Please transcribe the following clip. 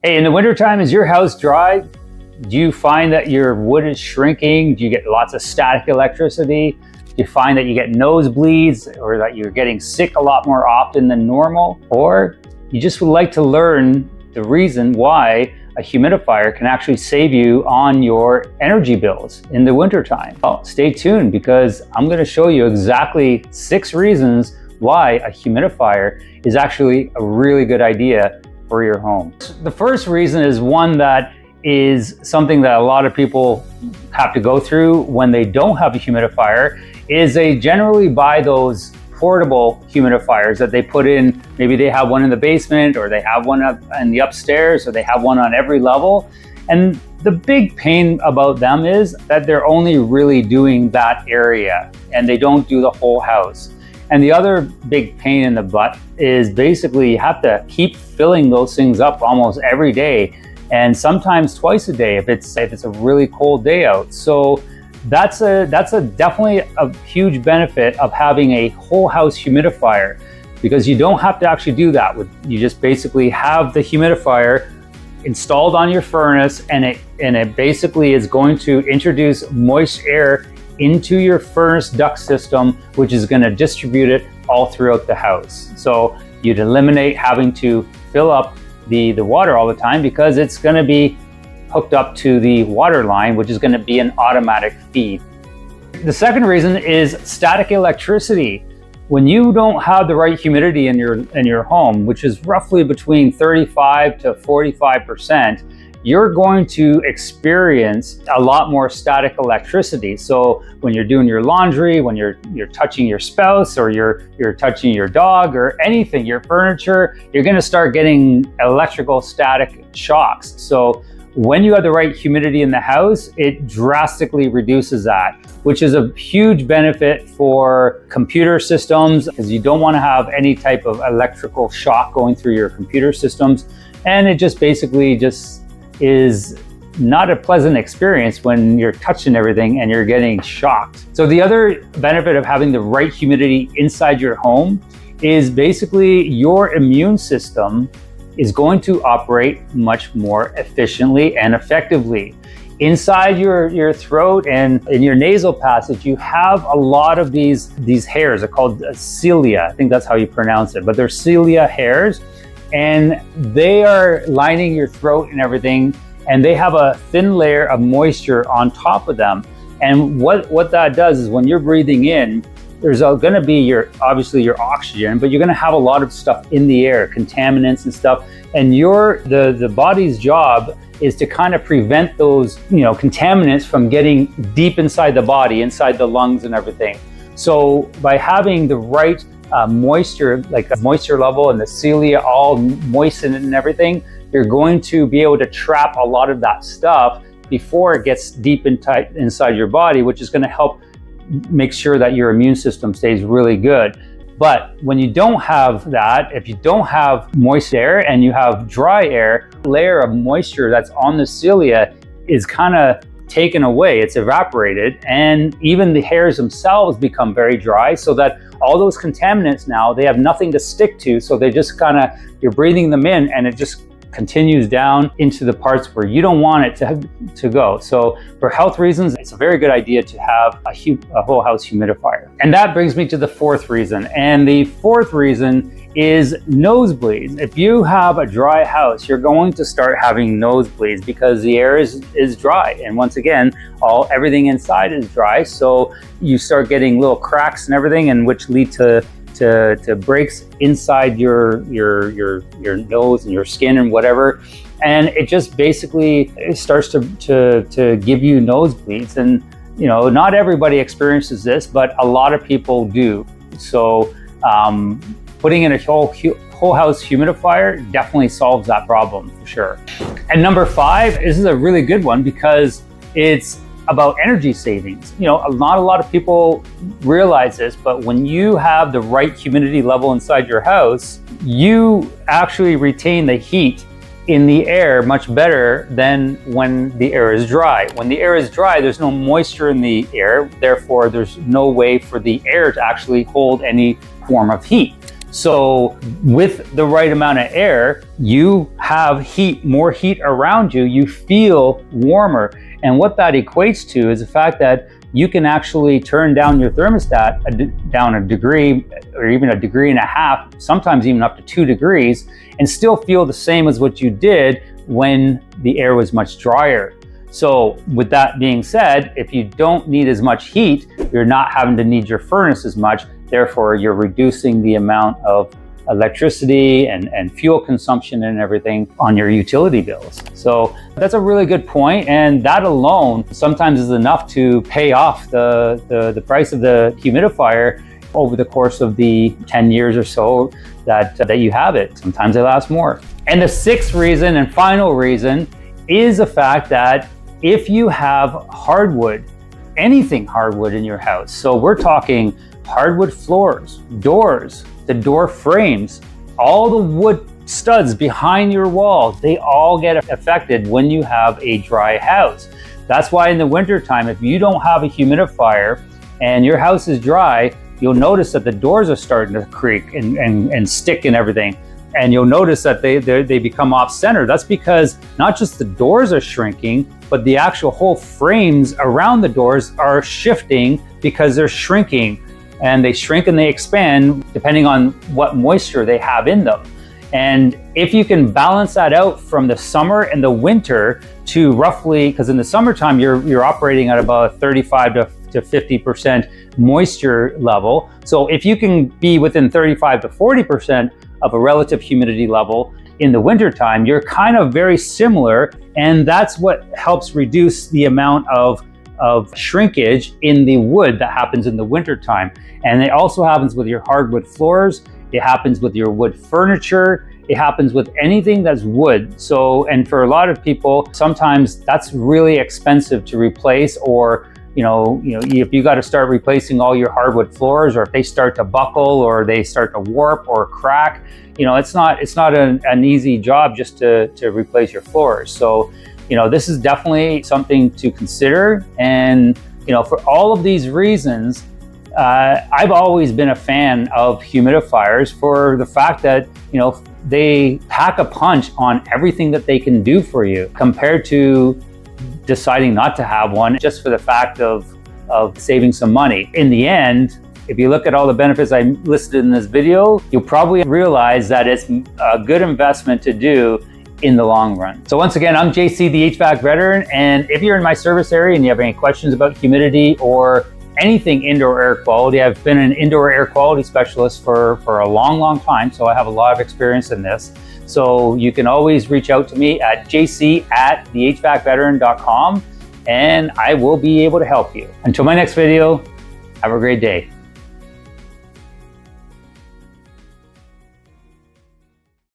Hey, in the wintertime, is your house dry? Do you find that your wood is shrinking? Do you get lots of static electricity? Do you find that you get nosebleeds or that you're getting sick a lot more often than normal? Or you just would like to learn the reason why a humidifier can actually save you on your energy bills in the wintertime? Well, stay tuned because I'm going to show you exactly 6 reasons why a humidifier is actually a really good idea for your home. The first reason is one that is something that a lot of people have to go through when they don't have a humidifier, is they generally buy those portable humidifiers that they put in. Maybe they have one in the basement, or they have one up in the upstairs, or they have one on every level. And the big pain about them is that they're only really doing that area and they don't do the whole house. And the other big pain in the butt is basically you have to keep filling those things up almost every day, and sometimes twice a day if it's a really cold day out. So that's definitely a huge benefit of having a whole house humidifier, because you don't have to actually do that. You just basically have the humidifier installed on your furnace, and it basically is going to introduce moist air into your furnace duct system, which is going to distribute it all throughout the house. So you'd eliminate having to fill up the water all the time, because it's going to be hooked up to the water line, which is going to be an automatic feed. The second reason is static electricity. When you don't have the right humidity in your home, which is roughly between 35 to 45%, you're going to experience a lot more static electricity. So when you're doing your laundry, when you're touching your spouse, or you're touching your dog or anything, your furniture, you're gonna start getting electrical static shocks. So when you have the right humidity in the house, it drastically reduces that, which is a huge benefit for computer systems, because you don't want to have any type of electrical shock going through your computer systems. And it just basically is not a pleasant experience when you're touching everything and you're getting shocked. So the other benefit of having the right humidity inside your home is basically your immune system is going to operate much more efficiently and effectively. Inside your throat and in your nasal passage, you have a lot of these hairs. They're called cilia. I think that's how you pronounce it, but they're cilia hairs. And they are lining your throat and everything, and they have a thin layer of moisture on top of them. And what that does is when you're breathing in, there's going to be obviously your oxygen, but you're going to have a lot of stuff in the air, contaminants and stuff. And the body's job is to kind of prevent those contaminants from getting deep inside the body, inside the lungs and everything. So by having the right moisture, like a moisture level and the cilia all moistened and everything, you're going to be able to trap a lot of that stuff before it gets deep inside your body, which is going to help make sure that your immune system stays really good. But when you don't have that, if you don't have moist air and you have dry air, the layer of moisture that's on the cilia is kind of taken away, it's evaporated, and even the hairs themselves become very dry, so that all those contaminants now, they have nothing to stick to, so they just you're breathing them in, and it just continues down into the parts where you don't want it to go. So for health reasons, it's a very good idea to have a whole house humidifier. And that brings me to the 4th reason. And the 4th reason is nosebleeds. If you have a dry house, you're going to start having nosebleeds because the air is dry. And once again, everything inside is dry. So you start getting little cracks and everything, and which lead to breaks inside your nose and your skin and whatever. And it just basically starts to give you nosebleeds. And not everybody experiences this, but a lot of people do. So putting in a whole house humidifier definitely solves that problem for sure. And number 5, this is a really good one because it's about energy savings. Not a lot of people realize this, but when you have the right humidity level inside your house, you actually retain the heat in the air much better than when the air is dry. When the air is dry, there's no moisture in the air, therefore there's no way for the air to actually hold any form of heat. So with the right amount of air, you have heat, more heat around you, you feel warmer. And what that equates to is the fact that you can actually turn down your thermostat down a degree or even a degree and a half, sometimes even up to 2 degrees, and still feel the same as what you did when the air was much drier. So with that being said, if you don't need as much heat, you're not having to need your furnace as much. Therefore, you're reducing the amount of electricity and fuel consumption and everything on your utility bills. So that's a really good point, and that alone sometimes is enough to pay off the price of the humidifier over the course of the 10 years or so that you have it. Sometimes they last more. And the sixth reason and final reason is the fact that if you have hardwood, anything hardwood in your house, so we're talking hardwood floors, doors, the door frames, all the wood studs behind your wall, they all get affected when you have a dry house. That's why in the wintertime, if you don't have a humidifier and your house is dry, you'll notice that the doors are starting to creak and stick and everything. And you'll notice that they become off-center. That's because not just the doors are shrinking, but the actual whole frames around the doors are shifting because they're shrinking. And they shrink and they expand depending on what moisture they have in them. And if you can balance that out from the summer and the winter to roughly, because in the summertime you're operating at about 35 to 50% moisture level. So if you can be within 35 to 40% of a relative humidity level in the wintertime, you're kind of very similar. And that's what helps reduce the amount of shrinkage in the wood that happens in the wintertime. And it also happens with your hardwood floors. It happens with your wood furniture. It happens with anything that's wood. So, and for a lot of people, sometimes that's really expensive to replace, or if you got to start replacing all your hardwood floors, or if they start to buckle or they start to warp or crack, it's not an easy job just to replace your floors. So, this is definitely something to consider. And, for all of these reasons, I've always been a fan of humidifiers for the fact that, they pack a punch on everything that they can do for you compared to deciding not to have one just for the fact of saving some money. In the end, if you look at all the benefits I listed in this video, you'll probably realize that it's a good investment to do in the long run. So once again, I'm JC, the HVAC veteran, and if you're in my service area and you have any questions about humidity or anything indoor air quality, I've been an indoor air quality specialist for a long time, so I have a lot of experience in this. So you can always reach out to me at jc@thehvacveteran.com, and I will be able to help you. Until my next video, have a great day.